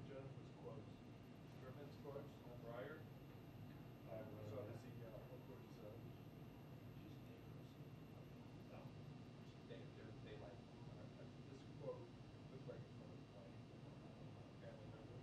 Jennifer's quotes. Griffith's quotes, Breyer. So does he, what is that? She's dangerous. No. They like, this quote looks like it's from a family member.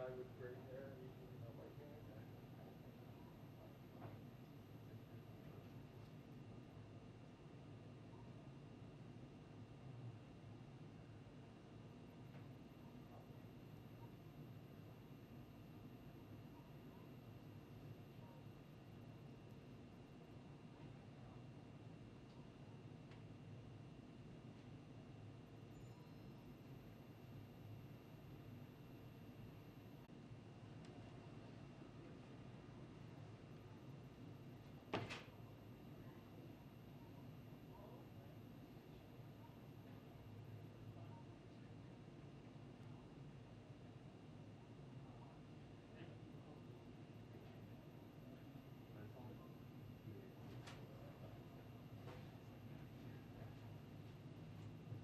guy with great hair, white hair.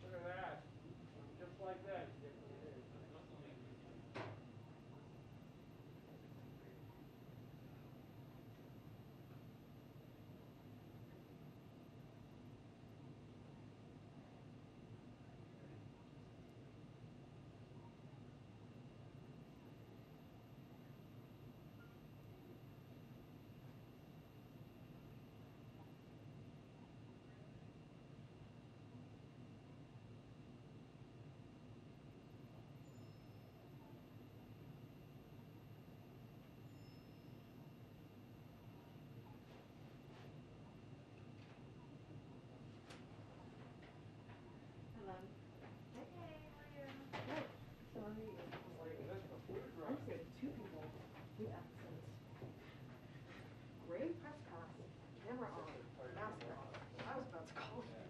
Look at that. Just like that. You get what it is. Hello. Hey, how are you? Good. Sorry. Like this, a food I run. said two people with accents. Great press pass. Camera on. Mask on. I was about to call you.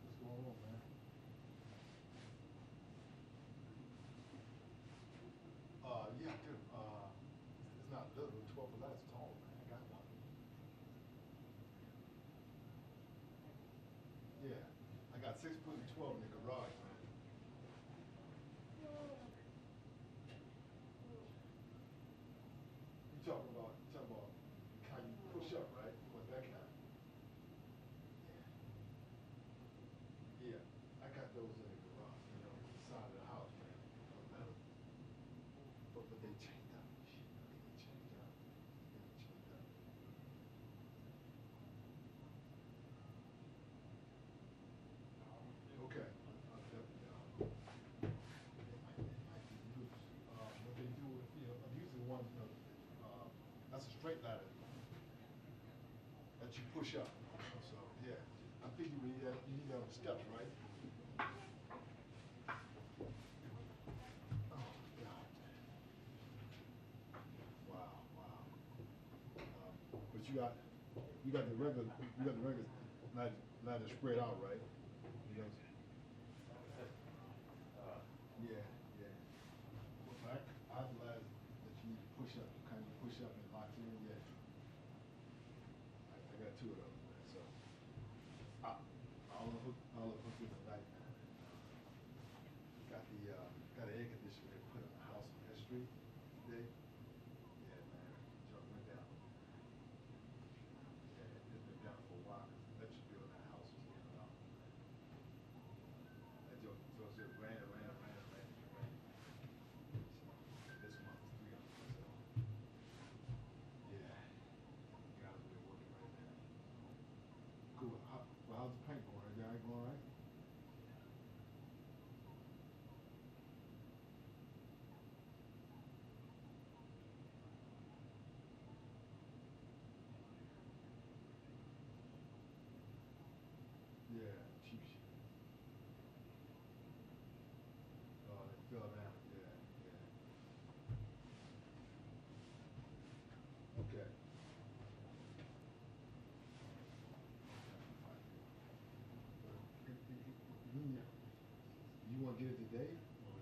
What's going on, man? Yeah, I do. It's not little, 12 or less tall, man. I got one. Yeah, I got 6 foot and 12 in the garage, man. You talking about kind you push up, right? You want that kind? Yeah. Yeah, I got those in the garage, on the side of the house, man. Those metal. you push up. So, yeah. I think you need that on the steps, right? Oh, God. Wow, wow. But you got the regular, not just spread out, right? You know? Yeah, yeah. Well, I'm glad that you need to push up, kind of push up and lock in. Yeah. I got two of those, man. So I'll hook you tonight, man. Got an air conditioner they put in the house on that street today. Yeah, man. Joe went down. Yeah, it's been down for a while because the electric bill in that house was getting out. That Joe just ran. So this month is 300. So yeah, you guys are working right now. Cool. How's the paint going? Is that going all right? Yeah, cheap shit. Oh, they fell down. Yeah, yeah. Okay. You want to get it today? Or?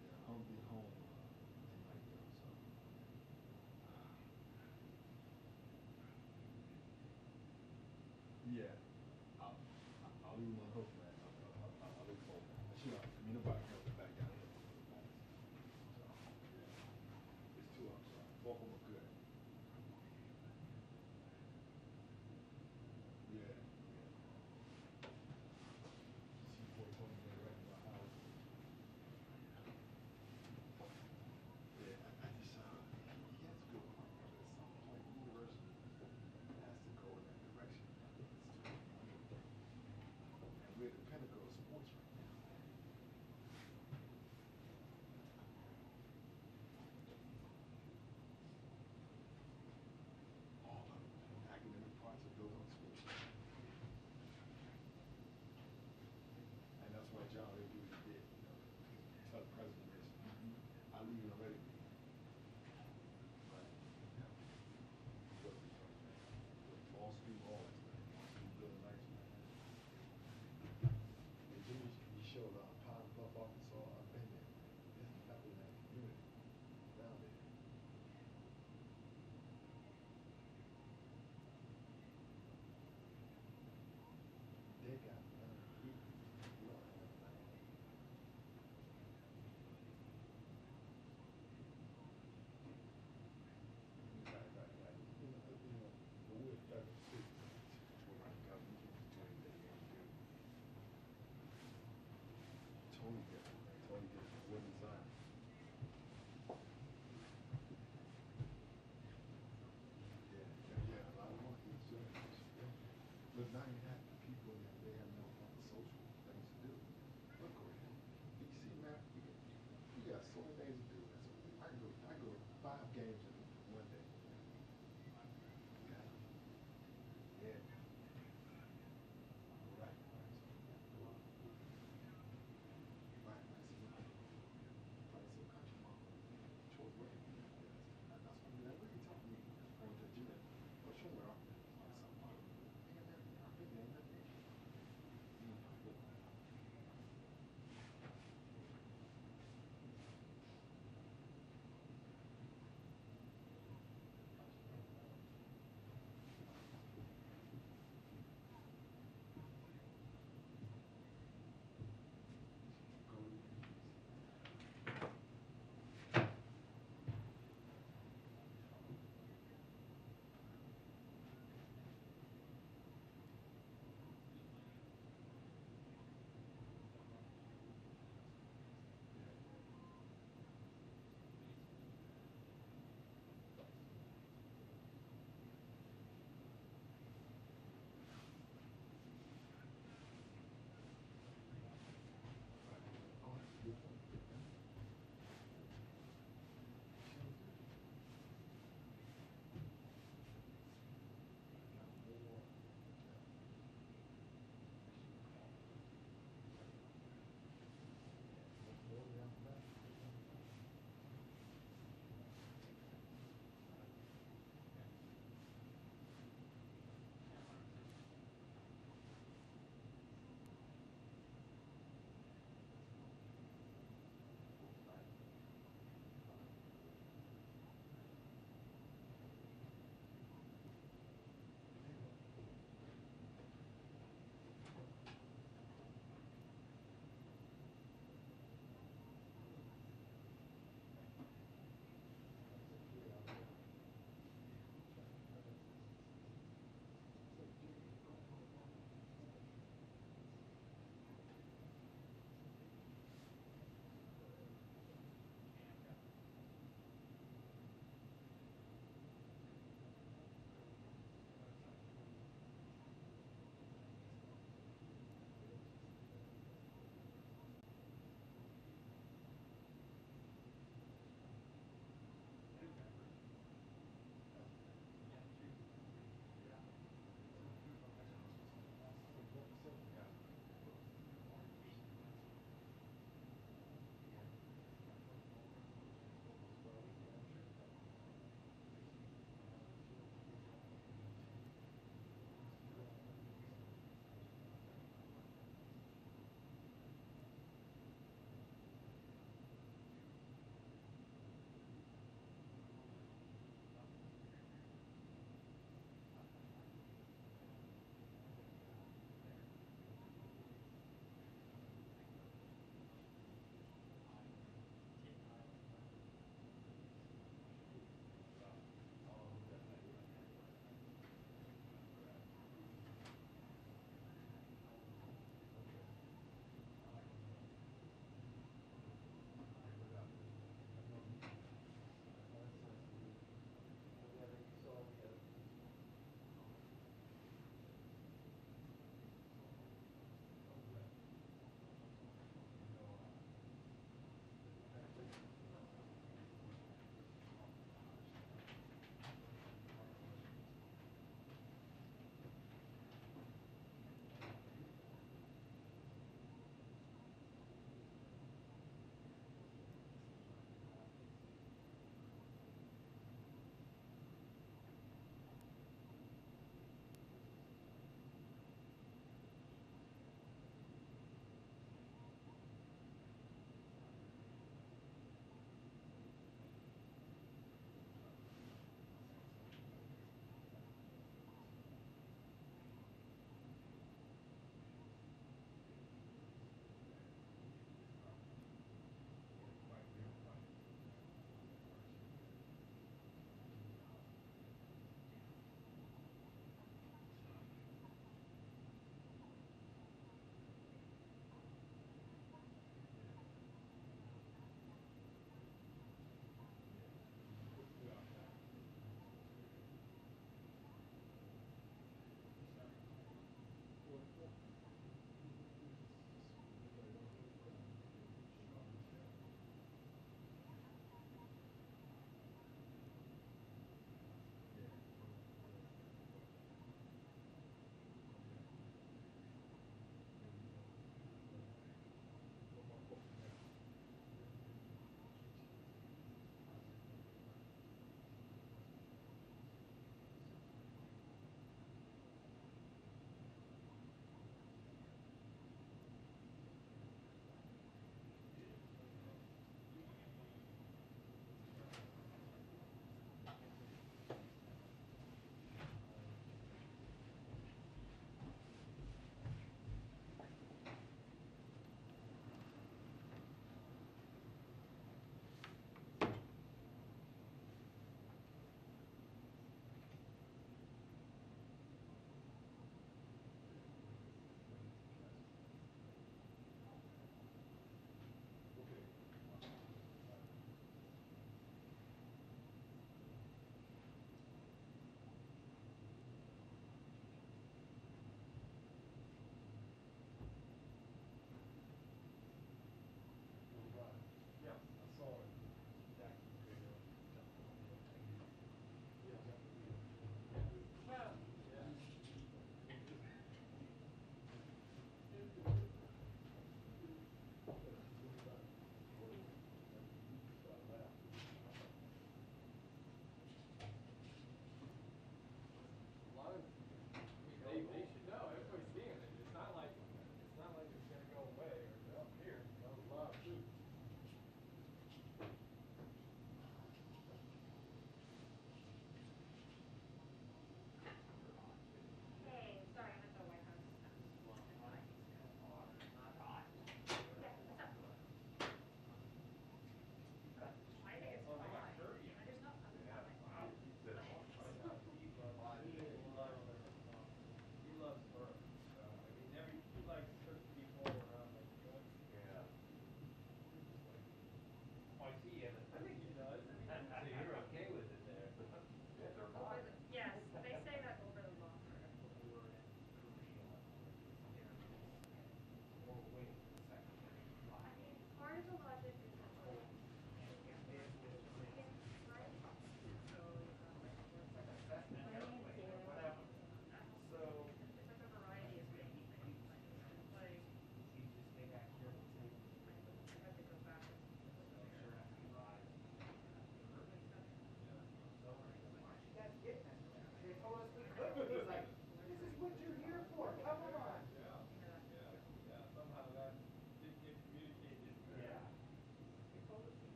Yeah, I'll be home tonight though, so. Yeah. I'll leave my hook, man. I'll look for it. Sure. I mean, nobody can come back down here. So, yeah. It's 2 up, so both of them are good. Yeah, yeah. See, boy, told me right in my house. Yeah, I just he has a good point. At some point, the university has to go in that direction. And we're the pinnacle of sports right now. All of it. Academic parts are built on sports. And that's why John did what he did. You know, tell the president this. I leave it already. Right. Yeah. Wall Street, all that stuff. Wall Street building nice, man. And then you showed Pine Bluff, Arkansas. I've been there. There's nothing in that community down there. They got land. We don't have land. Right. But we're a federal city. We're not government. We can do anything we want to do. Totally different, man. Totally different. We're designed. Yeah. A lot of money. But now you have the people that they have no other social things to do. Look over here. You see, man, we got so many things to do. I can go to 5 games in one day. Yeah. Yeah. Right. Right. Right. So country mama. Choice way. That's what I mean. What are you talking about? Going to the gym or somewhere. I've been there.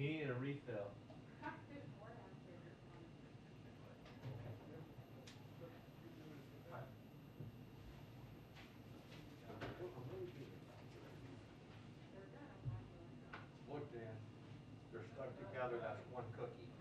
He needed a refill. Look, Dan, they're stuck together, that's one cookie.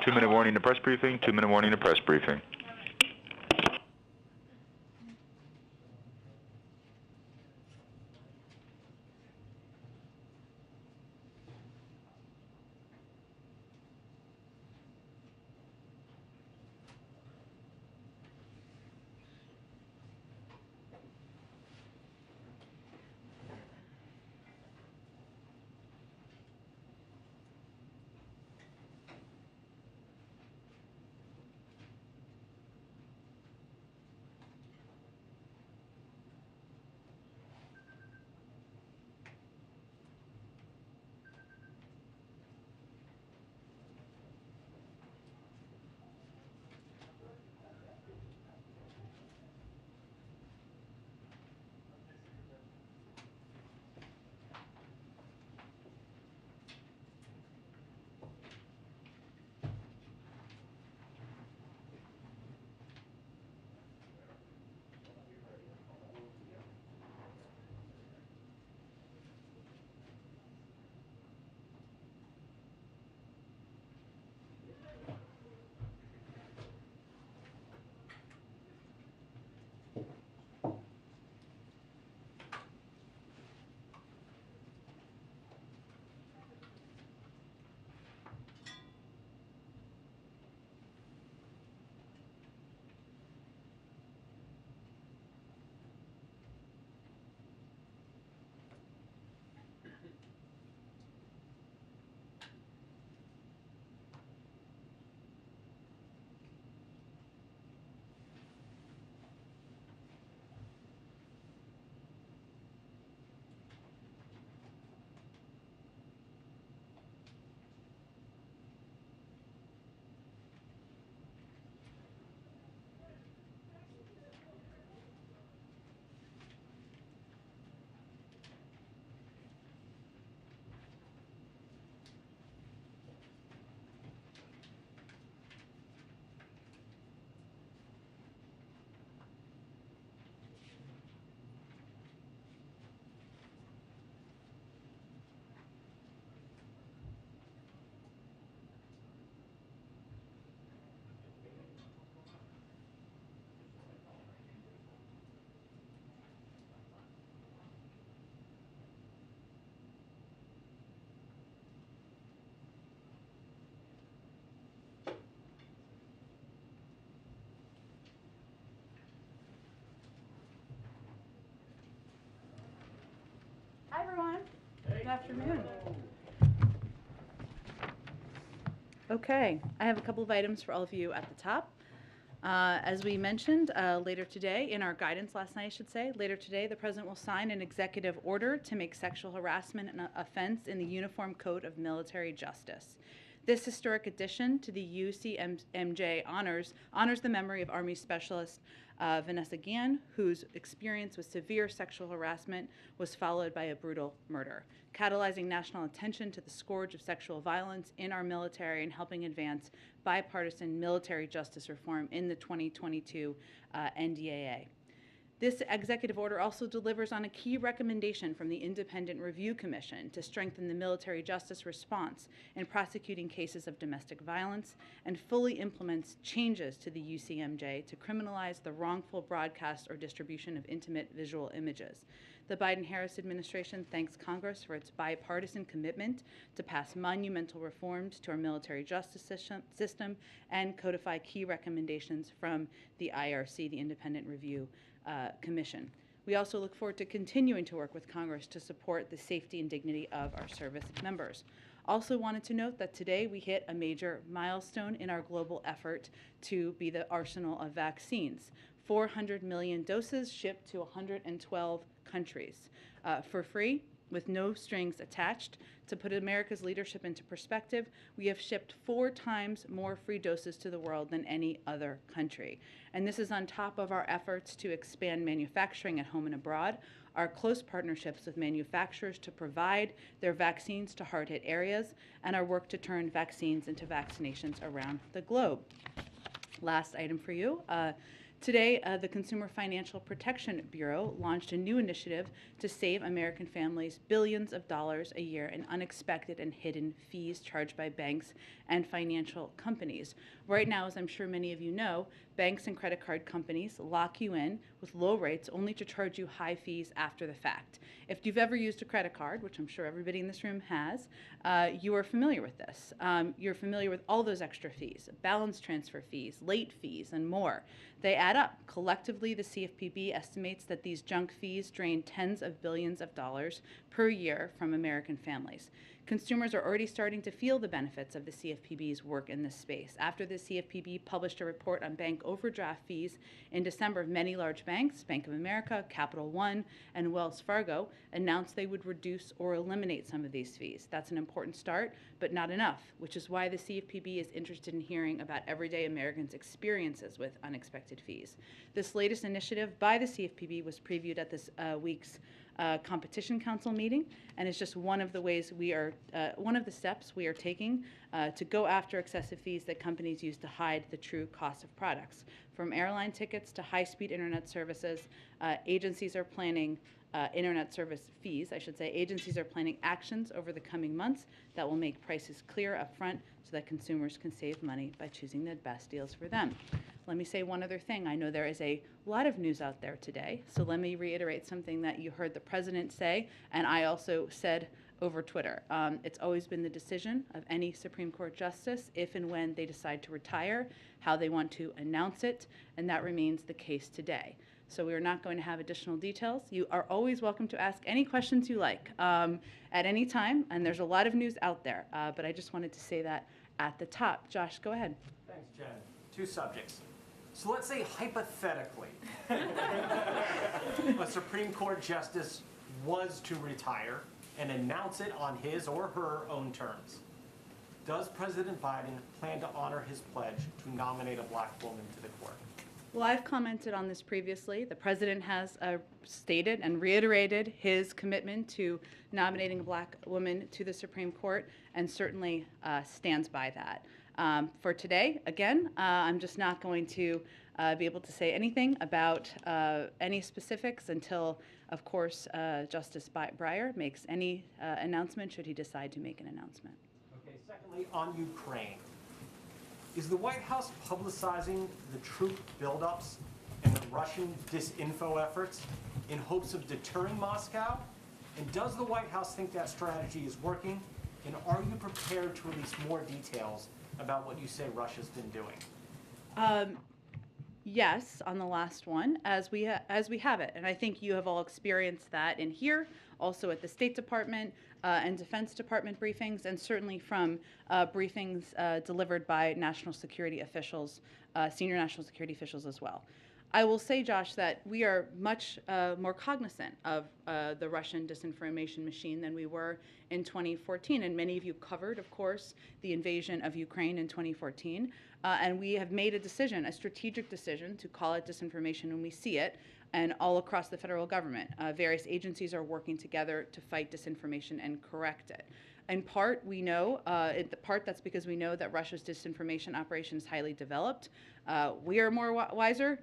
2-minute warning to press briefing, 2-minute warning to press briefing. Hi, everyone. Good afternoon. Okay, I have a couple of items for all of you at the top. As we mentioned later today, in our guidance last night, I should say, later today, the President will sign an executive order to make sexual harassment an offense in the Uniform Code of Military Justice. This historic addition to the UCMJ honors the memory of Army Specialist Vanessa Guillen, whose experience with severe sexual harassment was followed by a brutal murder, catalyzing national attention to the scourge of sexual violence in our military and helping advance bipartisan military justice reform in the 2022 NDAA. This executive order also delivers on a key recommendation from the Independent Review Commission to strengthen the military justice response in prosecuting cases of domestic violence and fully implements changes to the UCMJ to criminalize the wrongful broadcast or distribution of intimate visual images. The Biden-Harris administration thanks Congress for its bipartisan commitment to pass monumental reforms to our military justice system and codify key recommendations from the IRC, the Independent Review Commission. We also look forward to continuing to work with Congress to support the safety and dignity of our service members. Also wanted to note that today we hit a major milestone in our global effort to be the arsenal of vaccines. 400 million doses shipped to 112 countries for free, with no strings attached. To put America's leadership into perspective, we have shipped 4 times more free doses to the world than any other country. And this is on top of our efforts to expand manufacturing at home and abroad, our close partnerships with manufacturers to provide their vaccines to hard-hit areas, and our work to turn vaccines into vaccinations around the globe. Last item for you. Today, the Consumer Financial Protection Bureau launched a new initiative to save American families billions of dollars a year in unexpected and hidden fees charged by banks and financial companies. Right now, as I'm sure many of you know, banks and credit card companies lock you in with low rates only to charge you high fees after the fact. If you've ever used a credit card, which I'm sure everybody in this room has, you are familiar with this. You're familiar with all those extra fees, balance transfer fees, late fees, and more. They add up. Collectively, the CFPB estimates that these junk fees drain tens of billions of dollars per year from American families. Consumers are already starting to feel the benefits of the CFPB's work in this space. After the CFPB published a report on bank overdraft fees in December, many large banks, Bank of America, Capital One, and Wells Fargo, announced they would reduce or eliminate some of these fees. That's an important start, but not enough, which is why the CFPB is interested in hearing about everyday Americans' experiences with unexpected fees. This latest initiative by the CFPB was previewed at this week's Competition Council meeting, and it's just one of the ways one of the steps we are taking to go after excessive fees that companies use to hide the true cost of products. From airline tickets to high-speed internet services, agencies are planning internet service fees, I should say. Agencies are planning actions over the coming months that will make prices clear up front so that consumers can save money by choosing the best deals for them. Let me say one other thing. I know there is a lot of news out there today, so let me reiterate something that you heard the president say, and I also said over Twitter. It's always been the decision of any Supreme Court justice, if and when they decide to retire, how they want to announce it, and that remains the case today. So we are not going to have additional details. You are always welcome to ask any questions you like at any time, and there's a lot of news out there, but I just wanted to say that at the top. Josh, go ahead. Thanks, Jen. Two subjects. So let's say hypothetically, a Supreme Court justice was to retire and announce it on his or her own terms. Does President Biden plan to honor his pledge to nominate a black woman to the court? Well, I've commented on this previously. The president has stated and reiterated his commitment to nominating a black woman to the Supreme Court, and certainly stands by that. For today, again, I'm just not going to be able to say anything about any specifics until, of course, Justice Breyer makes any announcement, should he decide to make an announcement. Okay, secondly, on Ukraine. Is the White House publicizing the troop buildups and the Russian disinfo efforts in hopes of deterring Moscow? And does the White House think that strategy is working? And are you prepared to release more details about what you say Russia's been doing? Yes, on the last one, as we have it, and I think you have all experienced that in here, also at the State Department and Defense Department briefings, and certainly from briefings delivered by national security officials, senior national security officials as well. I will say, Josh, that we are much more cognizant of the Russian disinformation machine than we were in 2014. And many of you covered, of course, the invasion of Ukraine in 2014. And we have made a decision, a strategic decision, to call it disinformation when we see it. And all across the federal government, various agencies are working together to fight disinformation and correct it. In part, we know, that's because we know that Russia's disinformation operation is highly developed. We are wiser.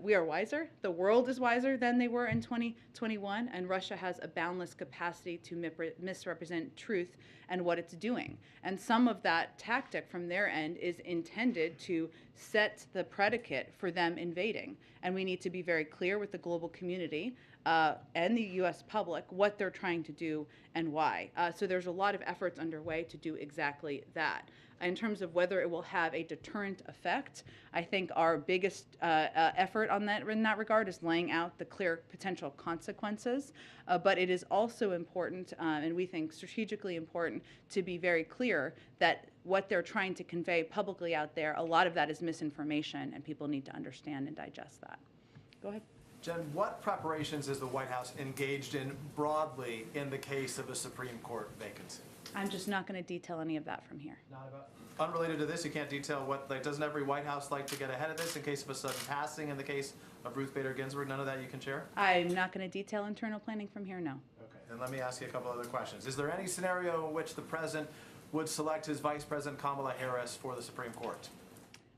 We are wiser. The world is wiser than they were in 2021, and Russia has a boundless capacity to misrepresent truth and what it's doing. And some of that tactic from their end is intended to set the predicate for them invading. And we need to be very clear with the global community and the U.S. public what they're trying to do and why. So there's a lot of efforts underway to do exactly that. In terms of whether it will have a deterrent effect, I think our biggest effort on that, in that regard, is laying out the clear potential consequences. But it is also important, and we think strategically important, to be very clear that what they're trying to convey publicly out there, a lot of that is misinformation, and people need to understand and digest that. Go ahead. Jen, what preparations is the White House engaged in broadly in the case of a Supreme Court vacancy? I'm just not going to detail any of that from here. Not about unrelated to this, you can't detail what, like, doesn't every White House like to get ahead of this in case of a sudden passing in the case of Ruth Bader Ginsburg? None of that you can share? I'm not going to detail internal planning from here, no. Okay, then let me ask you a couple other questions. Is there any scenario in which the president would select his Vice President Kamala Harris for the Supreme Court?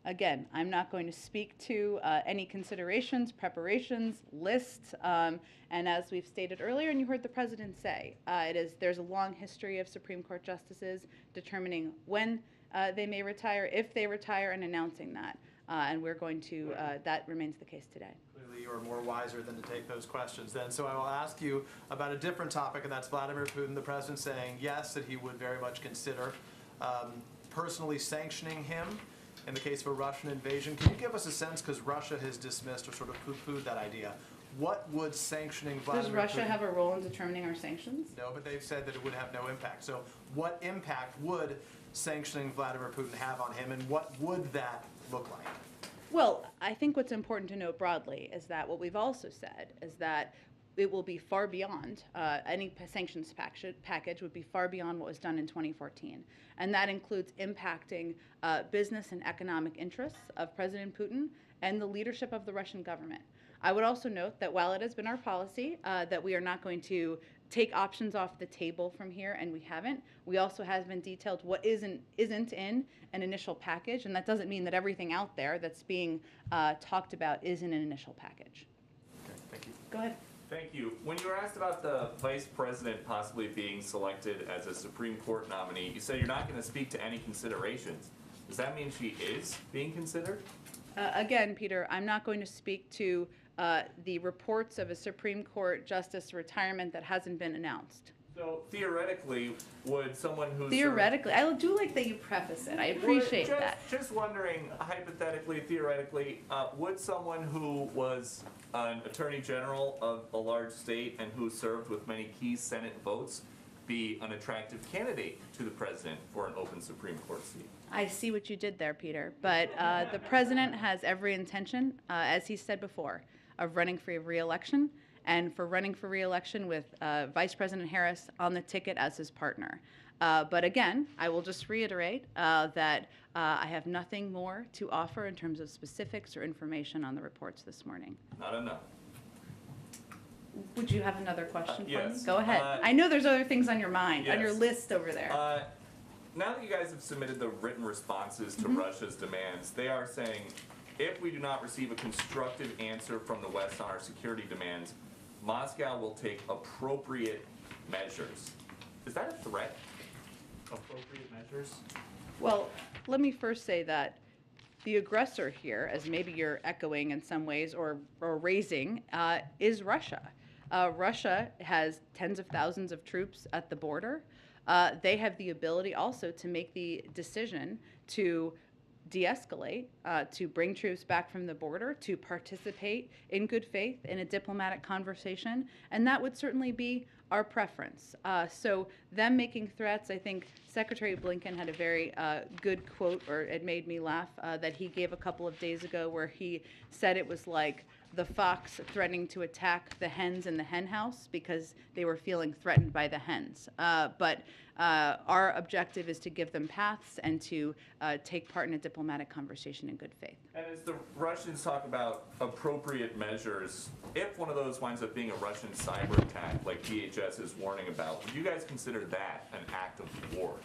Again, I'm not going to speak to any considerations, preparations, lists, and as we've stated earlier, and you heard the president say, there's a long history of Supreme Court justices determining when they may retire, if they retire, and announcing that. And we're going to, that remains the case today. Clearly, you are more wiser than to take those questions then. So I will ask you about a different topic, and that's Vladimir Putin, the president, saying yes, that he would very much consider personally sanctioning him in the case of a Russian invasion. Can you give us a sense, because Russia has dismissed or sort of poo-pooed that idea, what would sanctioning Vladimir Does Russia Putin... have a role in determining our sanctions? No, but they've said that it would have no impact. So what impact would sanctioning Vladimir Putin have on him, and what would that look like? Well, I think what's important to note broadly is that what we've also said is that it will be far beyond, any sanctions package would be far beyond what was done in 2014. And that includes impacting business and economic interests of President Putin and the leadership of the Russian government. I would also note that while it has been our policy that we are not going to take options off the table from here, and we haven't, we also have been detailed what isn't in an initial package, and that doesn't mean that everything out there that's being talked about is in an initial package. Okay, thank you. Go ahead. Thank you. When you were asked about the vice president possibly being selected as a Supreme Court nominee, you said you're not going to speak to any considerations. Does that mean she is being considered? Again, Peter, I'm not going to speak to the reports of a Supreme Court justice retirement that hasn't been announced. So theoretically, would someone who's Theoretically, I do like that you preface it. I appreciate that. Just wondering, hypothetically, theoretically, would someone who was an attorney general of a large state and who served with many key Senate votes be an attractive candidate to the president for an open Supreme Court seat? I see what you did there, Peter. But the president has every intention, as he said before, of running for re-election, and for running for re-election with Vice President Harris on the ticket as his partner. But again, I will just reiterate that I have nothing more to offer in terms of specifics or information on the reports this morning. Not enough. Would you have another question for yes. me? Go ahead. I know there's other things on your mind, on your Yes. list over there. Now that you guys have submitted the written responses to Russia's demands, they are saying, if we do not receive a constructive answer from the West on our security demands, Moscow will take appropriate measures. Is that a threat? Appropriate measures? Well, let me first say that the aggressor here, as maybe you're echoing in some ways or raising, is Russia. Russia has tens of thousands of troops at the border. They have the ability also to make the decision to de-escalate, to bring troops back from the border, to participate in good faith in a diplomatic conversation, and that would certainly be our preference. So them making threats, I think Secretary Blinken had a very good quote, or it made me laugh, that he gave a couple of days ago where he said it was like the fox threatening to attack the hens in the hen house because they were feeling threatened by the hens. But our objective is to give them paths and to take part in a diplomatic conversation in good faith. And as the Russians talk about appropriate measures, if one of those winds up being a Russian cyber attack, like DHS is warning about, would you guys consider that an act of war?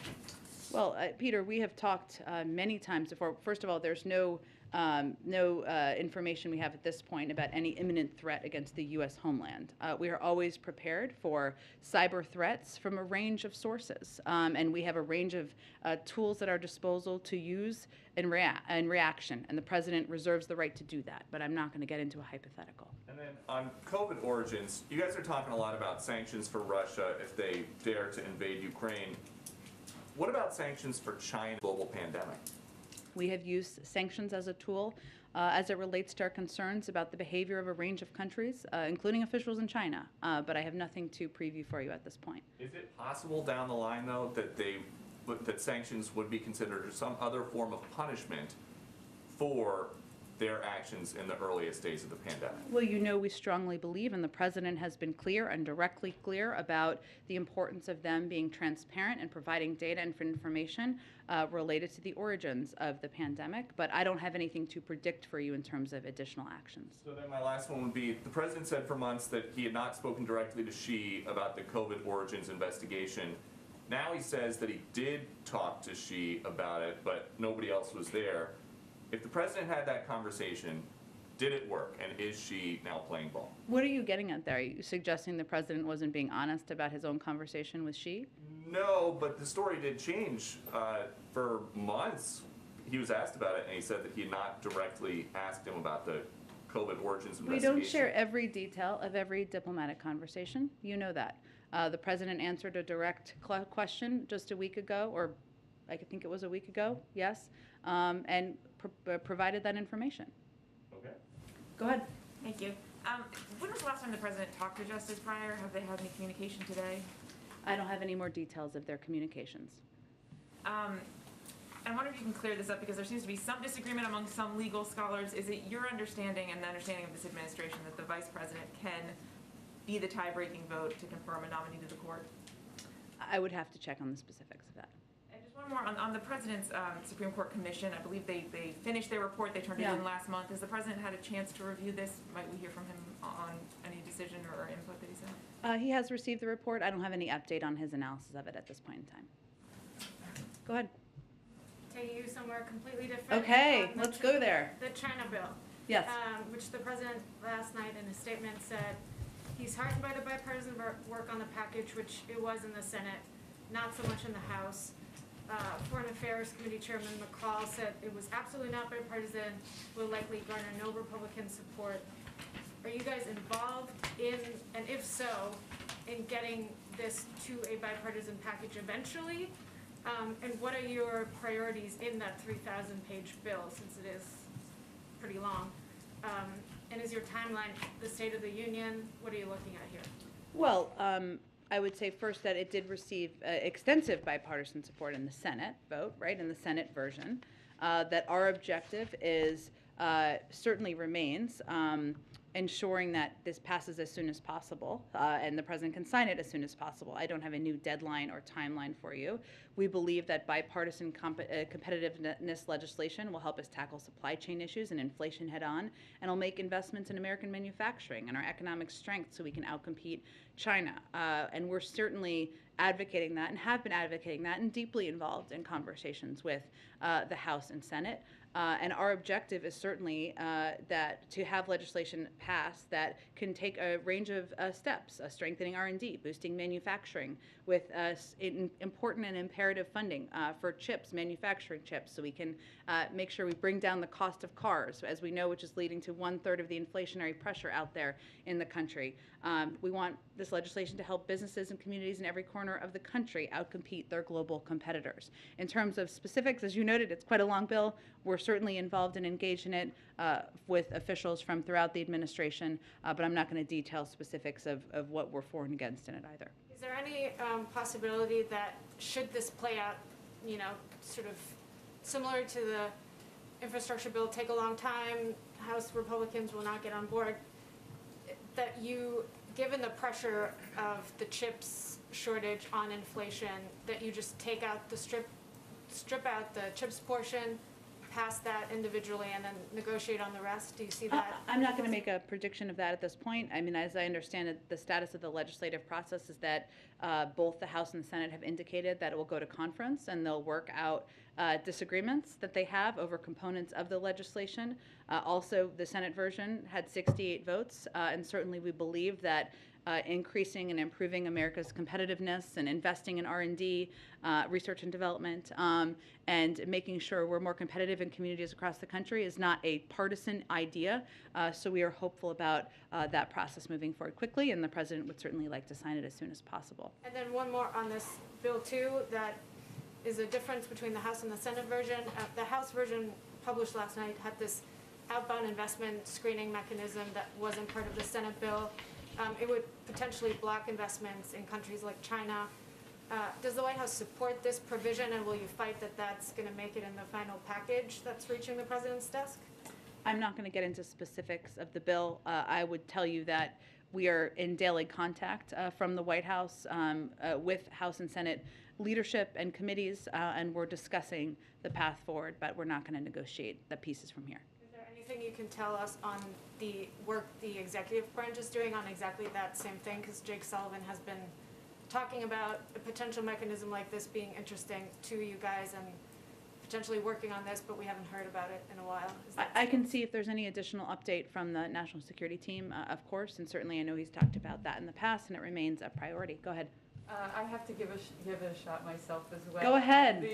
Well, Peter, we have talked many times before. First of all, there's no information we have at this point about any imminent threat against the U.S. homeland. We are always prepared for cyber threats from a range of sources, and we have a range of tools at our disposal to use in reaction, and the president reserves the right to do that, but I'm not going to get into a hypothetical. And then on COVID origins, you guys are talking a lot about sanctions for Russia if they dare to invade Ukraine. What about sanctions for China, global pandemic? We have used sanctions as a tool as it relates to our concerns about the behavior of a range of countries, including officials in China, but I have nothing to preview for you at this point. Is it possible down the line, though, that sanctions would be considered some other form of punishment for their actions in the earliest days of the pandemic? Well, you know we strongly believe, and the president has been clear and directly clear about the importance of them being transparent and providing data and information related to the origins of the pandemic, but I don't have anything to predict for you in terms of additional actions. So then my last one would be, the president said for months that he had not spoken directly to Xi about the COVID origins investigation. Now he says that he did talk to Xi about it, but nobody else was there. If the president had that conversation, Did it work? And is she now playing ball? What are you getting at there? Are you suggesting the president wasn't being honest about his own conversation with Xi? No, but the story did change. For months, he was asked about it, and he said that he had not directly asked him about the COVID origins We investigation. don't share every detail of every diplomatic conversation. You know that. The president answered a direct question just a week ago, or I think it was a week ago, yes, and provided that information. Okay. Go ahead. Thank you. When was the last time the president talked to Justice Breyer? Have they had any communication today? I don't have any more details of their communications. I wonder if you can clear this up, because there seems to be some disagreement among some legal scholars. Is it your understanding and the understanding of this administration that the vice president can be the tie-breaking vote to confirm a nominee to the court? I would have to check on the specifics of that. And just one more on the president's Supreme Court commission. I believe they finished their report. They turned it in last month. Has the president had a chance to review this? Might we hear from him on any decision or input that he's had? He has received the report. I don't have any update on his analysis of it at this point in time. Go ahead. Take you somewhere completely different. Okay, let's go there. The China bill. Yes. Which the president last night in a statement said he's heartened by the bipartisan work on the package, which it was in the Senate, not so much in the House. Foreign Affairs Committee Chairman McCall said it was absolutely not bipartisan, will likely garner no Republican support. Are you guys involved in, and if so, in getting this to a bipartisan package eventually? And what are your priorities in that 3,000-page bill, since it is pretty long? And is your timeline the State of the Union? What are you looking at here? Well, I would say first that it did receive extensive bipartisan support in the Senate vote, right, in the Senate version. That our objective is, certainly remains, ensuring that this passes as soon as possible, and the president can sign it as soon as possible. I don't have a new deadline or timeline for you. We believe that bipartisan competitiveness legislation will help us tackle supply chain issues and inflation head on, and will make investments in American manufacturing and our economic strength so we can outcompete China. And we're certainly advocating that and have been advocating that and deeply involved in conversations with the House and Senate. And our objective is certainly that to have legislation passed that can take a range of steps, strengthening R&D, boosting manufacturing with important and imperative funding for chips, manufacturing chips, so we can make sure we bring down the cost of cars, as we know, which is leading to 1/3 of the inflationary pressure out there in the country. We want this legislation to help businesses and communities in every corner of the country outcompete their global competitors. In terms of specifics, as you noted, it's quite a long bill. We're certainly involved and engaged in it with officials from throughout the administration, but I'm not going to detail specifics of what we're for and against in it either. Is there any possibility that, should this play out, you know, sort of similar to the infrastructure bill, take a long time, House Republicans will not get on board, that you, given the pressure of the chips shortage on inflation, that you just take out the strip out the chips portion, pass that individually, and then negotiate on the rest? Do you see that? I'm not going to make a prediction of that at this point. I mean, as I understand it, the status of the legislative process is that both the House and the Senate have indicated that it will go to conference and they'll work out disagreements that they have over components of the legislation. Also, the Senate version had 68 votes, and certainly we believe that increasing and improving America's competitiveness and investing in R&D, research and development, and making sure we're more competitive in communities across the country is not a partisan idea. So we are hopeful about that process moving forward quickly, and the president would certainly like to sign it as soon as possible. And then one more on this bill too, that is a difference between the House and the Senate version. The House version published last night had this outbound investment screening mechanism that wasn't part of the Senate bill. It would potentially block investments in countries like China. Does the White House support this provision, and will you fight that that's going to make it in the final package that's reaching the president's desk? I'm not going to get into specifics of the bill. I would tell you that we are in daily contact from the White House with House and Senate leadership and committees, and we're discussing the path forward, but we're not going to negotiate the pieces from here. Is there anything you can tell us on the work the executive branch is doing on exactly that same thing? Because Jake Sullivan has been talking about a potential mechanism like this being interesting to you guys and potentially working on this, but we haven't heard about it in a while. Is that I still- can see if there's any additional update from the national security team, of course, and certainly I know he's talked about that in the past, and it remains a priority. Go ahead. I have to give it a shot myself as well. Go ahead.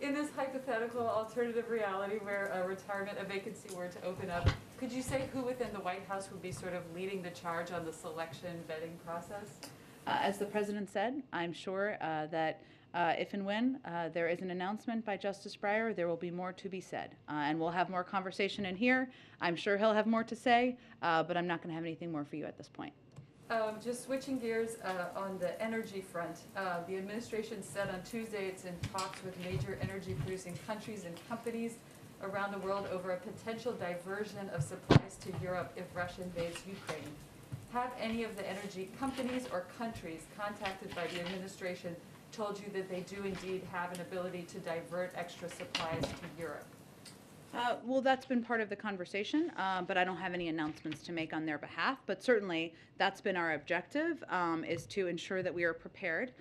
In this hypothetical alternative reality where a vacancy were to open up, could you say who within the White House would be sort of leading the charge on the selection vetting process? As the president said, I'm sure that if and when there is an announcement by Justice Breyer, there will be more to be said. And we'll have more conversation in here. I'm sure he'll have more to say, but I'm not going to have anything more for you at this point. Just switching gears on the energy front, the administration said on Tuesday it's in talks with major energy producing countries and companies around the world over a potential diversion of supplies to Europe if Russia invades Ukraine. Have any of the energy companies or countries contacted by the administration told you that they do indeed have an ability to divert extra supplies to Europe? Well, that's been part of the conversation, but I don't have any announcements to make on their behalf. But certainly, that's been our objective, is to ensure that we are prepared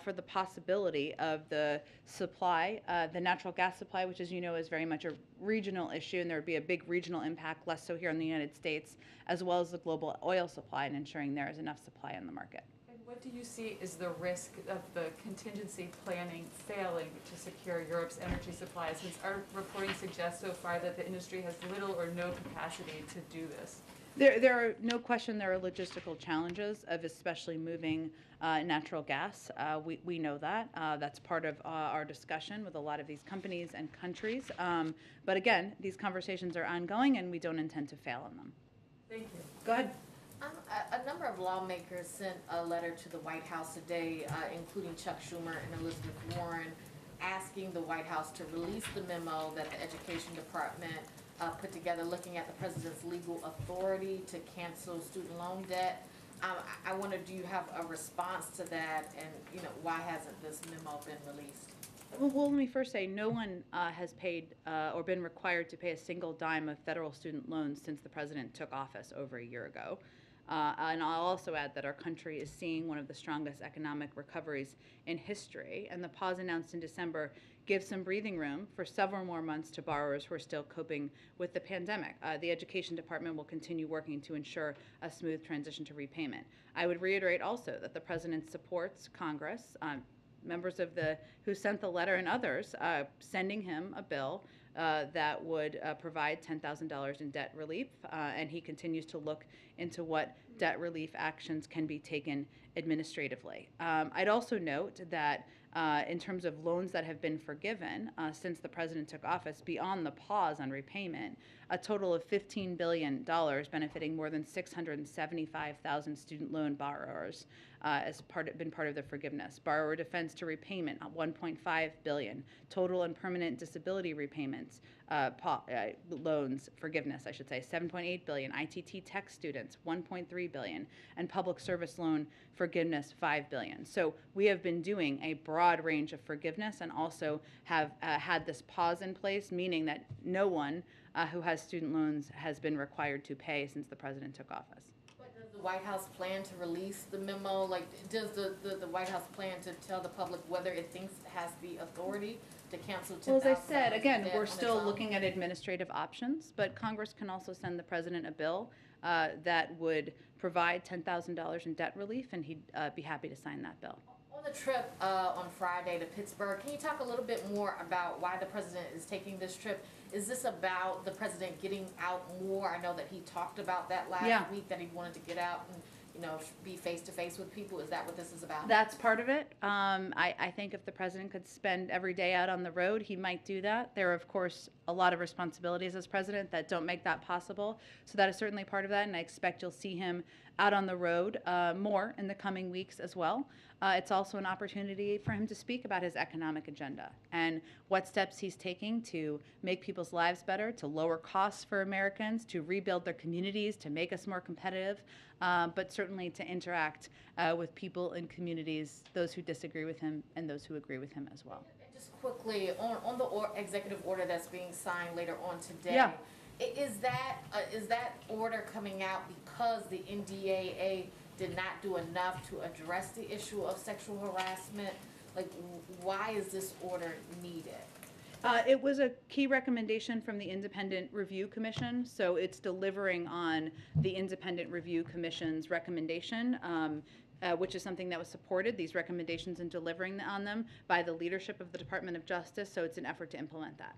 for the possibility of the supply, the natural gas supply, which, as you know, is very much a regional issue, and there would be a big regional impact, less so here in the United States, as well as the global oil supply and ensuring there is enough supply on the market. What do you see is the risk of the contingency planning failing to secure Europe's energy supply, since our reporting suggests so far that the industry has little or no capacity to do this? There are no question there are logistical challenges of especially moving natural gas. We know that. That's part of our discussion with a lot of these companies and countries. But again, these conversations are ongoing and we don't intend to fail on them. Thank you. Go ahead. A number of lawmakers sent a letter to the White House today, including Chuck Schumer and Elizabeth Warren, asking the White House to release the memo that the Education Department put together looking at the president's legal authority to cancel student loan debt. I wonder, do you have a response to that, and why hasn't this memo been released? Well, let me first say no one has paid or been required to pay a single dime of federal student loans since the president took office over a year ago. And I'll also add that our country is seeing one of the strongest economic recoveries in history, and the pause announced in December gives some breathing room for several more months to borrowers who are still coping with the pandemic. The Education Department will continue working to ensure a smooth transition to repayment. I would reiterate also that the president supports Congress, members of who sent the letter and others, sending him a bill that would provide $10,000 in debt relief, and he continues to look into what debt relief actions can be taken administratively. I'd also note that in terms of loans that have been forgiven since the president took office, beyond the pause on repayment, a total of $15 billion benefiting more than 675,000 student loan borrowers been part of the forgiveness. Borrower defense to repayment, $1.5 billion. Total and permanent disability repayments, loans forgiveness, I should say, $7.8 billion. ITT tech students, $1.3 billion. And public service loan forgiveness, $5 billion. So we have been doing a broad range of forgiveness and also have had this pause in place, meaning that no one who has student loans has been required to pay since the president took office. But does the White House plan to release the memo? Like, does the White House plan to tell the public whether it thinks it has the authority to cancel $10,000? Well, as I said, again, we're still looking at administrative options, but Congress can also send the president a bill that would provide $10,000 in debt relief, and he'd be happy to sign that bill. On the trip on Friday to Pittsburgh, can you talk a little bit more about why the president is taking this trip? Is this about the president getting out more? I know that he talked about that last week, that he wanted to get out and be face-to-face with people. Is that what this is about? That's part of it. I think if the president could spend every day out on the road, he might do that. There are, of course, a lot of responsibilities as president that don't make that possible. So that is certainly part of that, and I expect you'll see him out on the road more in the coming weeks as well. It's also an opportunity for him to speak about his economic agenda and what steps he's taking to make people's lives better, to lower costs for Americans, to rebuild their communities, to make us more competitive, but certainly to interact with people in communities, those who disagree with him and those who agree with him as well. And just quickly, on the executive order that's being signed later on today, is that order coming out because the NDAA did not do enough to address the issue of sexual harassment? Like, why is this order needed? It was a key recommendation from the Independent Review Commission, so it's delivering on the Independent Review Commission's recommendation, which is something that was supported, these recommendations, and delivering on them by the leadership of the Department of Justice, so it's an effort to implement that.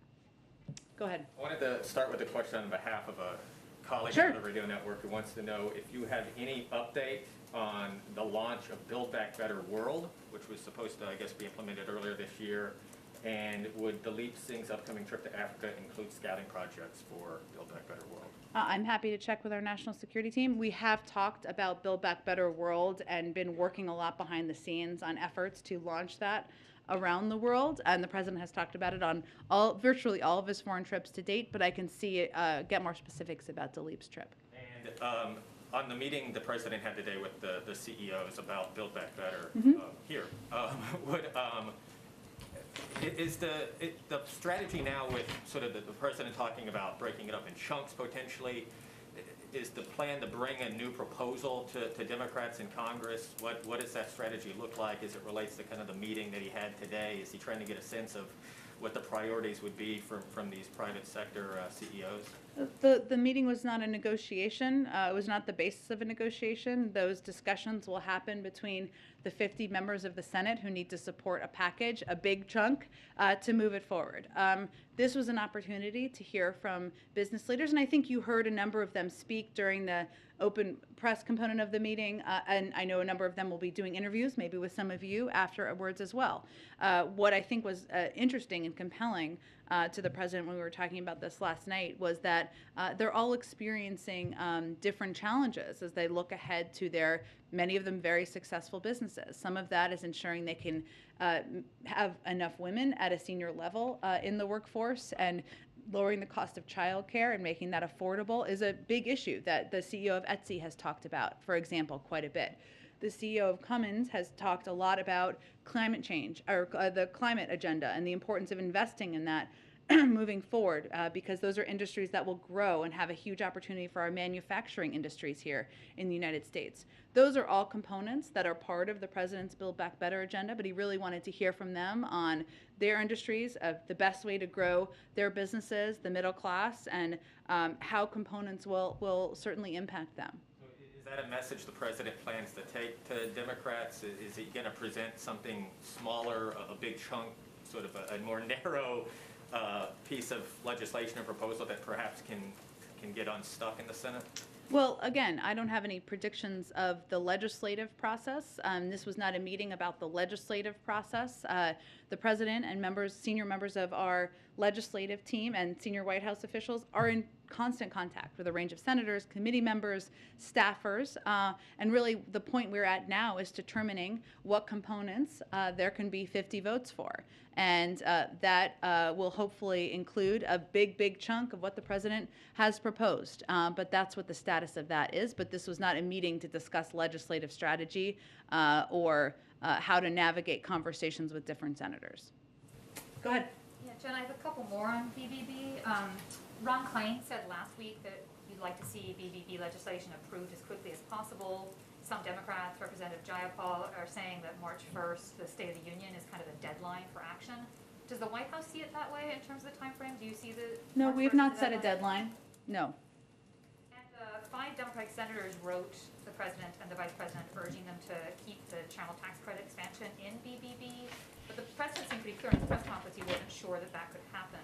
Go ahead. I wanted to start with a question on behalf of a colleague Sure. on the radio network who wants to know if you have any update on the launch of Build Back Better World, which was supposed to, I guess, be implemented earlier this year, and would Dalip Singh's upcoming trip to Africa include scouting projects for Build Back Better World? I'm happy to check with our national security team. We have talked about Build Back Better World and been working a lot behind the scenes on efforts to launch that around the world, and the president has talked about it on virtually all of his foreign trips to date, but I can get more specifics about Dalip's trip. And on the meeting the president had today with the CEOs about Build Back Better is the strategy now with sort of the president talking about breaking it up in chunks potentially, is the plan to bring a new proposal to Democrats in Congress? What does that strategy look like as it relates to kind of the meeting that he had today? Is he trying to get a sense of what the priorities would be from these private sector CEOs? The meeting was not a negotiation. It was not the basis of a negotiation. Those discussions will happen between the 50 members of the Senate who need to support a package, a big chunk, to move it forward. This was an opportunity to hear from business leaders, and I think you heard a number of them speak during the open press component of the meeting, and I know a number of them will be doing interviews, maybe with some of you afterwards as well. What I think was interesting and compelling to the president when we were talking about this last night was that they're all experiencing different challenges as they look ahead to their, many of them very successful businesses. Some of that is ensuring they can have enough women at a senior level in the workforce, and lowering the cost of childcare and making that affordable is a big issue that the CEO of Etsy has talked about, for example, quite a bit. The CEO of Cummins has talked a lot about climate change, or the climate agenda, and the importance of investing in that moving forward, because those are industries that will grow and have a huge opportunity for our manufacturing industries here in the United States. Those are all components that are part of the president's Build Back Better agenda, but he really wanted to hear from them on their industries, the best way to grow their businesses, the middle class, and how components will certainly impact them. Is that a message the president plans to take to Democrats? Is he going to present something smaller, a big chunk, sort of a more narrow piece of legislation or proposal that perhaps can get unstuck in the Senate? Well, again, I don't have any predictions of the legislative process. This was not a meeting about the legislative process. The president and senior members of our legislative team and senior White House officials are in constant contact with a range of senators, committee members, staffers, and really the point we're at now is determining what components there can be 50 votes for. And that will hopefully include a big chunk of what the president has proposed. But that's what the status of that is. But this was not a meeting to discuss legislative strategy or how to navigate conversations with different senators. Go ahead. Yeah, Jen, I have a couple more on BBB. Ron Klain said last week that you'd like to see BBB legislation approved as quickly as possible. Some Democrats, Representative Jayapal, are saying that March 1st, the State of the Union, is kind of a deadline for action. Does the White House see it that way in terms of the time frame? Do you see the No, March we have 1st not as set a deadline. No. And 5 Democratic senators wrote the president and the vice president urging them to keep the child tax credit expansion in BBB. But the president seemed pretty clear in the press conference he wasn't sure that that could happen.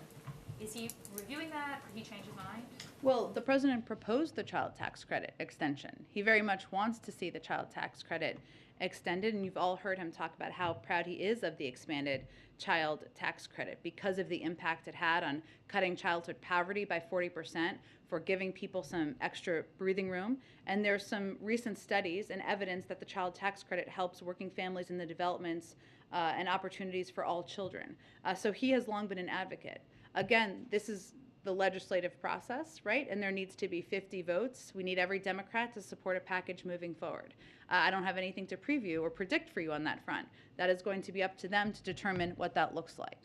Is he reviewing that? Did he change his mind? Well, the president proposed the child tax credit extension. He very much wants to see the child tax credit extended, and you've all heard him talk about how proud he is of the expanded child tax credit because of the impact it had on cutting childhood poverty by 40%, for giving people some extra breathing room. And there's some recent studies and evidence that the child tax credit helps working families in the developments and opportunities for all children. So he has long been an advocate. Again, this is the legislative process, right? And there needs to be 50 votes. We need every Democrat to support a package moving forward. I don't have anything to preview or predict for you on that front. That is going to be up to them to determine what that looks like.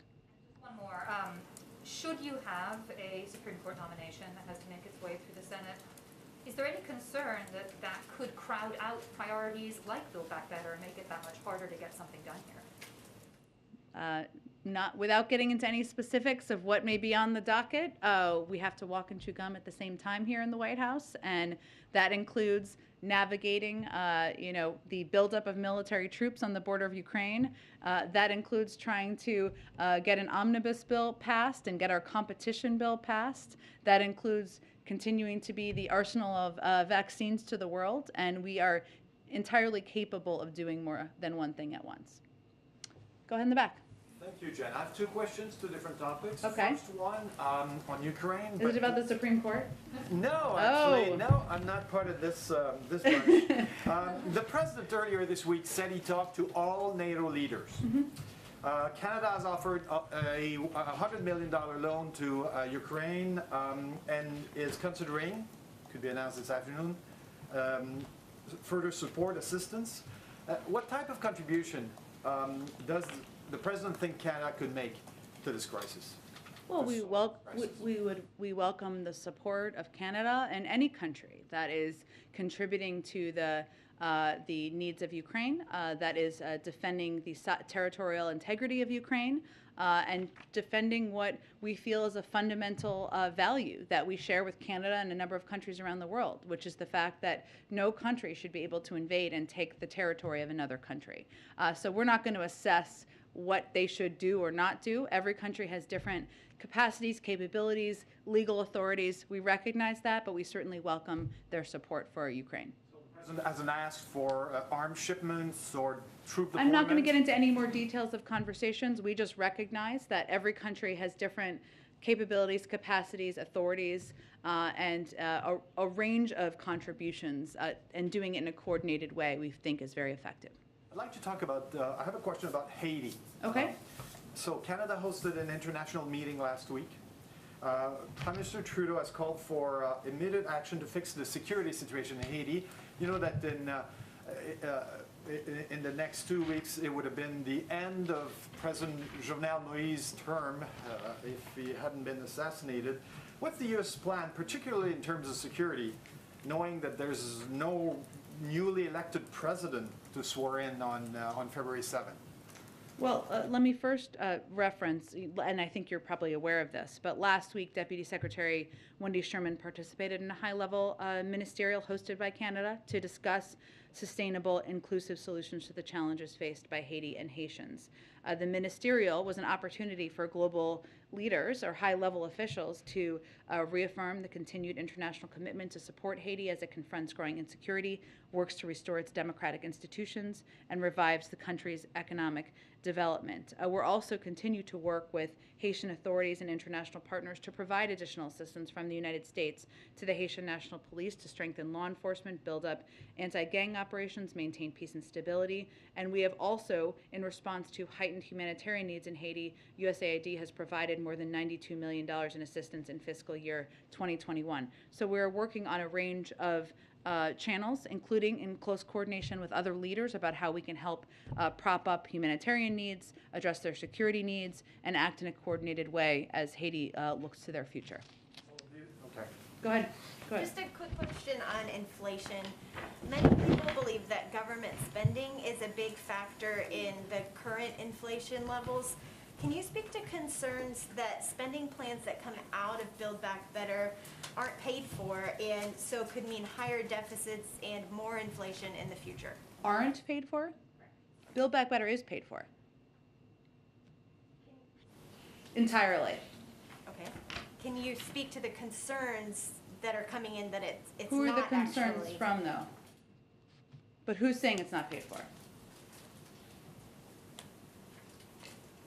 Just one more. Should you have a Supreme Court nomination that has to make its way through the Senate, is there any concern that that could crowd out priorities like Build Back Better and make it that much harder to get something done here? not without getting into any specifics of what may be on the docket, we have to walk and chew gum at the same time here in the White House, and that includes navigating, the buildup of military troops on the border of Ukraine. That includes trying to get an omnibus bill passed and get our competition bill passed. That includes continuing to be the arsenal of vaccines to the world, and we are entirely capable of doing more than one thing at once. Go ahead in the back. Thank you, Jen. I have two questions, two different topics. Okay. First one on Ukraine. Is it about the Supreme Court? No, actually, no. I'm not part of this this bunch. The president earlier this week said he talked to all NATO leaders. Canada has offered a $100 million loan to Ukraine and is considering, could be announced this afternoon, further support assistance. What type of contribution does the president think Canada could make to this crisis? Well, we welcome the support of Canada and any country that is contributing to the needs of Ukraine, that is defending the territorial integrity of Ukraine, and defending what we feel is a fundamental value that we share with Canada and a number of countries around the world, which is the fact that no country should be able to invade and take the territory of another country. So we're not going to assess what they should do or not do. Every country has different capacities, capabilities, legal authorities. We recognize that, but we certainly welcome their support for Ukraine. So the president hasn't asked for arms shipments or troop deployments? I'm not going to get into any more details of conversations. We just recognize that every country has different capabilities, capacities, authorities, and a range of contributions, and doing it in a coordinated way we think is very effective. I'd like to talk about, I have a question about Haiti. Okay. So Canada hosted an international meeting last week. Prime Minister Trudeau has called for immediate action to fix the security situation in Haiti. You know that in the next 2 weeks, it would have been the end of President Jovenel Moïse's term if he hadn't been assassinated. What's the U.S. plan, particularly in terms of security, knowing that there's no newly elected president to swear in on February 7th? Well, let me first reference, and I think you're probably aware of this, but last week Deputy Secretary Wendy Sherman participated in a high-level ministerial hosted by Canada to discuss sustainable, inclusive solutions to the challenges faced by Haiti and Haitians. The ministerial was an opportunity for global leaders or high-level officials to reaffirm the continued international commitment to support Haiti as it confronts growing insecurity, works to restore its democratic institutions, and revives the country's economic development. We're also continue to work with Haitian authorities and international partners to provide additional assistance from the United States to the Haitian National Police to strengthen law enforcement, build up anti-gang operations, maintain peace and stability. And we have also, in response to heightened humanitarian needs in Haiti, USAID has provided more than $92 million in assistance in fiscal year 2021. So we're working on a range of channels, including in close coordination with other leaders about how we can help prop up humanitarian needs, address their security needs, and act in a coordinated way as Haiti looks to their future. Okay. Go ahead. Go ahead. Just a quick question on inflation. Many people believe that government spending is a big factor in the current inflation levels. Can you speak to concerns that spending plans that come out of Build Back Better aren't paid for, and so could mean higher deficits and more inflation in the future? Aren't paid for? Right. Build Back Better is paid for. Entirely. Okay. Can you speak to the concerns that are coming in that it's Who are not the concerns actually from, though? But who's saying it's not paid for?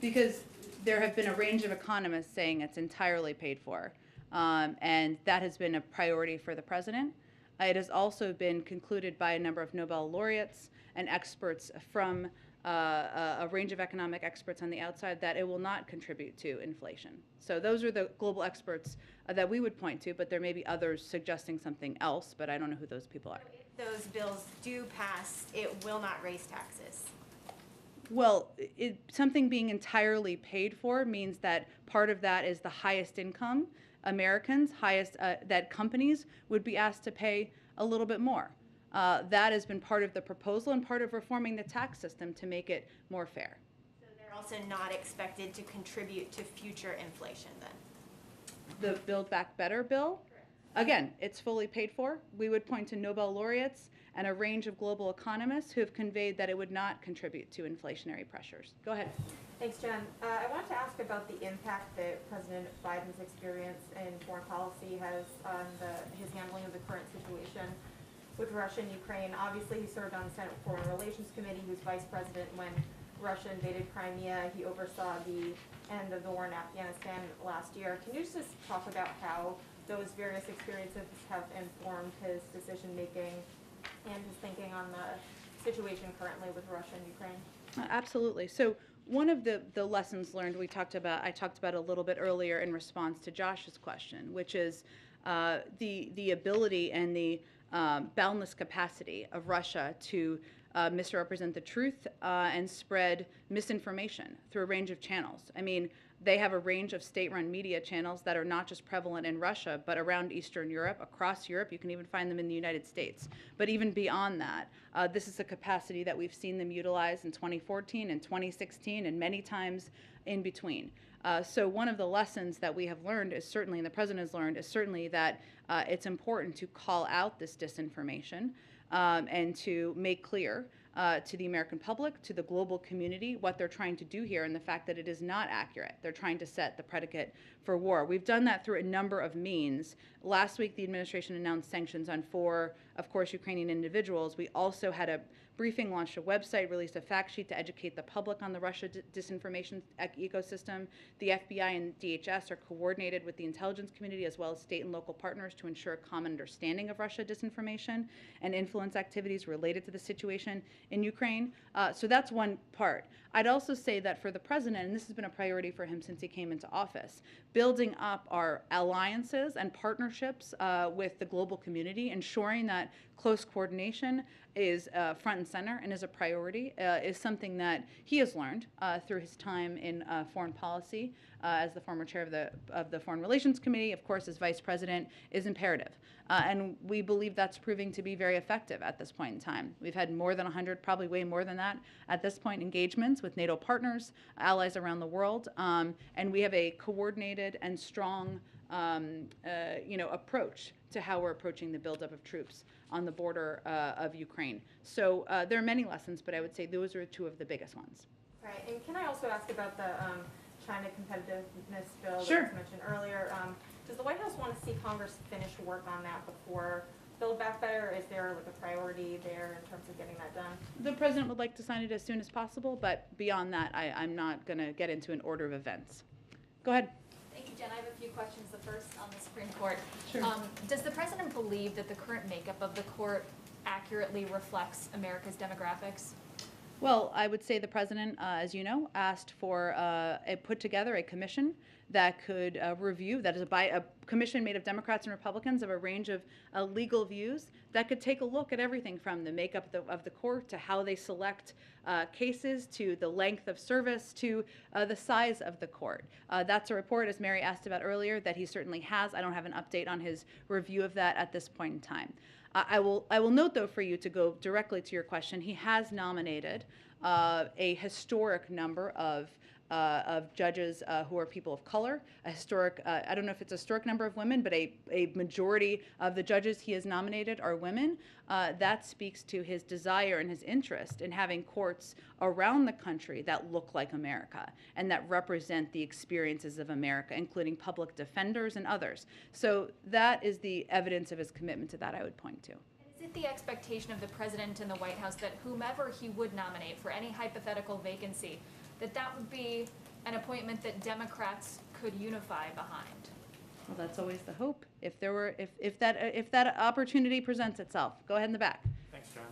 Because there have been a range of economists saying it's entirely paid for, and that has been a priority for the president. It has also been concluded by a number of Nobel laureates and experts from a range of economic experts on the outside that it will not contribute to inflation. So those are the global experts that we would point to, but there may be others suggesting something else, but I don't know who those people are. if those bills do pass, it will not raise taxes? Well, something being entirely paid for means that part of that is the highest income Americans, that companies would be asked to pay a little bit more. That has been part of the proposal and part of reforming the tax system to make it more fair. So there also not expected to contribute to future inflation then? The Build Back Better bill, again, it's fully paid for. We would point to Nobel laureates and a range of global economists who have conveyed that it would not contribute to inflationary pressures. Go ahead. Thanks, Jen. I wanted to ask about the impact that President Biden's experience in foreign policy has on his handling of the current situation with Russia and Ukraine. Obviously, he served on the Senate Foreign Relations Committee. He was vice president when Russia invaded Crimea. He oversaw the end of the war in Afghanistan last year. Can you just talk about how those various experiences have informed his decision-making and his thinking on the situation currently with Russia and Ukraine? Absolutely. So one of the lessons learned I talked about a little bit earlier in response to Josh's question, which is the ability and the boundless capacity of Russia to misrepresent the truth and spread misinformation through a range of channels. I mean, they have a range of state-run media channels that are not just prevalent in Russia, but around Eastern Europe, across Europe. You can even find them in the United States. But even beyond that, this is a capacity that we've seen them utilize in 2014 and 2016 and many times in between. So one of the lessons that we have learned is certainly, and the president has learned, is certainly that it's important to call out this disinformation and to make clear to the American public, to the global community, what they're trying to do here and the fact that it is not accurate. They're trying to set the predicate for war. We've done that through a number of means. Last week, the administration announced sanctions on 4, of course, Ukrainian individuals. We also had a briefing, launched a website, released a fact sheet to educate the public on the Russia disinformation ecosystem. The FBI and DHS are coordinated with the intelligence community as well as state and local partners to ensure a common understanding of Russia disinformation and influence activities related to the situation in Ukraine. So that's one part. I'd also say that for the president, and this has been a priority for him since he came into office, building up our alliances and partnerships with the global community, ensuring that close coordination is front and center and is a priority, is something that he has learned through his time in foreign policy as the former chair of the Foreign Relations Committee, of course, as vice president, is imperative. And we believe that's proving to be very effective at this point in time. We've had more than 100, probably way more than that at this point, engagements with NATO partners, allies around the world, and we have a coordinated and strong approach to how we're approaching the buildup of troops on the border of Ukraine. So there are many lessons, but I would say those are 2 of the biggest ones. Right, and can I also ask about the China competitiveness bill Sure. that was mentioned earlier? Does the White House want to see Congress finish work on that before Build Back Better? Is there like a priority there in terms of getting that done? The president would like to sign it as soon as possible, but beyond that, I'm not going to get into an order of events. Go ahead. Thank you, Jen. I have a few questions. The first on the Supreme Court. Sure. Does the president believe that the current makeup of the court accurately reflects America's demographics? Well, I would say the president, as you know, asked for put together a commission that could review, that is a commission made of Democrats and Republicans of a range of legal views that could take a look at everything from the makeup of the court to how they select cases to the length of service to the size of the court. That's a report, as Mary asked about earlier, that he certainly has. I don't have an update on his review of that at this point in time. I will note, though, for you to go directly to your question, he has nominated a historic number of judges who are people of color, a historic, I don't know if it's a historic number of women, but a majority of the judges he has nominated are women. That speaks to his desire and his interest in having courts around the country that look like America and that represent the experiences of America, including public defenders and others. So that is the evidence of his commitment to that I would point to. Is it the expectation of the president and the White House that whomever he would nominate for any hypothetical vacancy, that would be an appointment that Democrats could unify behind? Well, that's always the hope. If that opportunity presents itself. Go ahead in the back. Thanks, John.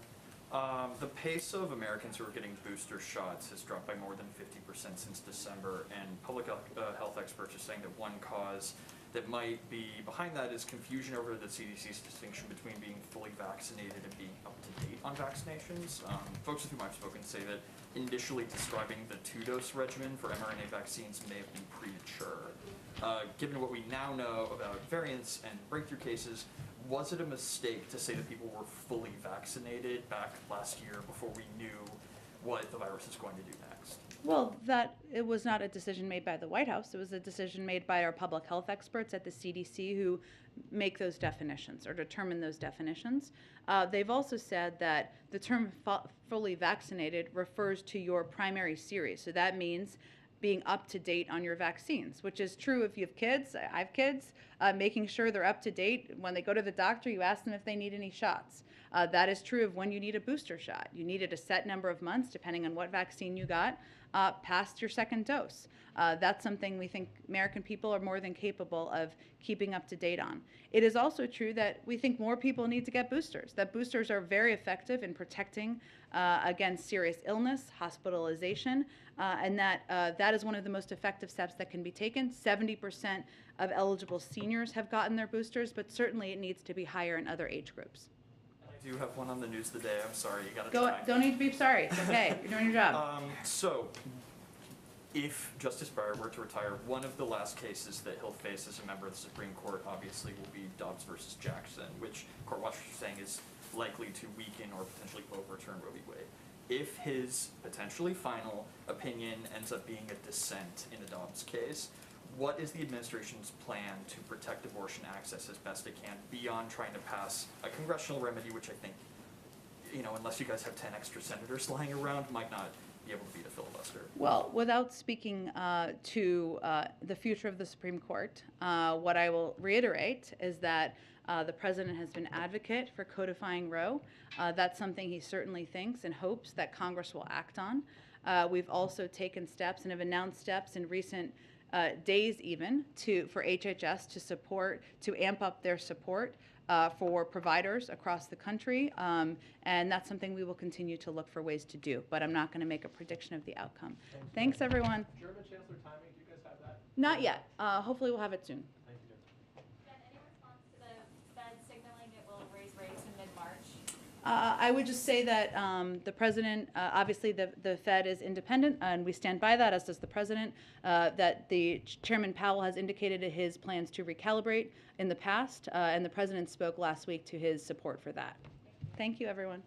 The pace of Americans who are getting booster shots has dropped by more than 50% since December, and public health experts are saying that one cause that might be behind that is confusion over the CDC's distinction between being fully vaccinated and being up to date on vaccinations. Folks with whom I've spoken say that initially describing the 2-dose regimen for mRNA vaccines may have been premature. Given what we now know about variants and breakthrough cases, was it a mistake to say that people were fully vaccinated back last year before we knew what the virus is going to do next? Well, it was not a decision made by the White House. It was a decision made by our public health experts at the CDC who make those definitions or determine those definitions. They've also said that the term fully vaccinated refers to your primary series. So that means being up to date on your vaccines, which is true if you have kids. I have kids. Making sure they're up to date. When they go to the doctor, you ask them if they need any shots. That is true of when you need a booster shot. You need it a set number of months, depending on what vaccine you got, past your second dose. That's something we think American people are more than capable of keeping up to date on. It is also true that we think more people need to get boosters, that boosters are very effective in protecting against serious illness, hospitalization, and that is one of the most effective steps that can be taken. 70% of eligible seniors have gotten their boosters, but certainly it needs to be higher in other age groups. I do have one on the news today. I'm sorry, you got to Go. try. Don't need to be sorry. It's okay. You're doing your job. So, if Justice Breyer were to retire, one of the last cases that he'll face as a member of the Supreme Court obviously will be Dobbs versus Jackson, which court watchers are saying is likely to weaken or potentially overturn Roe v. Wade. If his potentially final opinion ends up being a dissent in the Dobbs case, what is the administration's plan to protect abortion access as best it can beyond trying to pass a congressional remedy, which I think, unless you guys have 10 extra senators lying around, might not be able to beat a filibuster? Well, without speaking to the future of the Supreme Court, what I will reiterate is that the president has been advocate for codifying Roe. That's something he certainly thinks and hopes that Congress will act on. We've also taken steps and have announced steps in recent days even for HHS to amp up their support for providers across the country, and that's something we will continue to look for ways to do, but I'm not going to make a prediction of the outcome. Thanks, everyone. German Chancellor timing, do you guys have that? Not yet. Hopefully we'll have it soon. Thank you, Jen. Jen, any response to the Fed signaling it will raise rates in mid-March? I would just say that the president, obviously the Fed is independent, and we stand by that, as does the president, that the Chairman Powell has indicated his plans to recalibrate in the past, and the president spoke last week to his support for that. Thank you, everyone.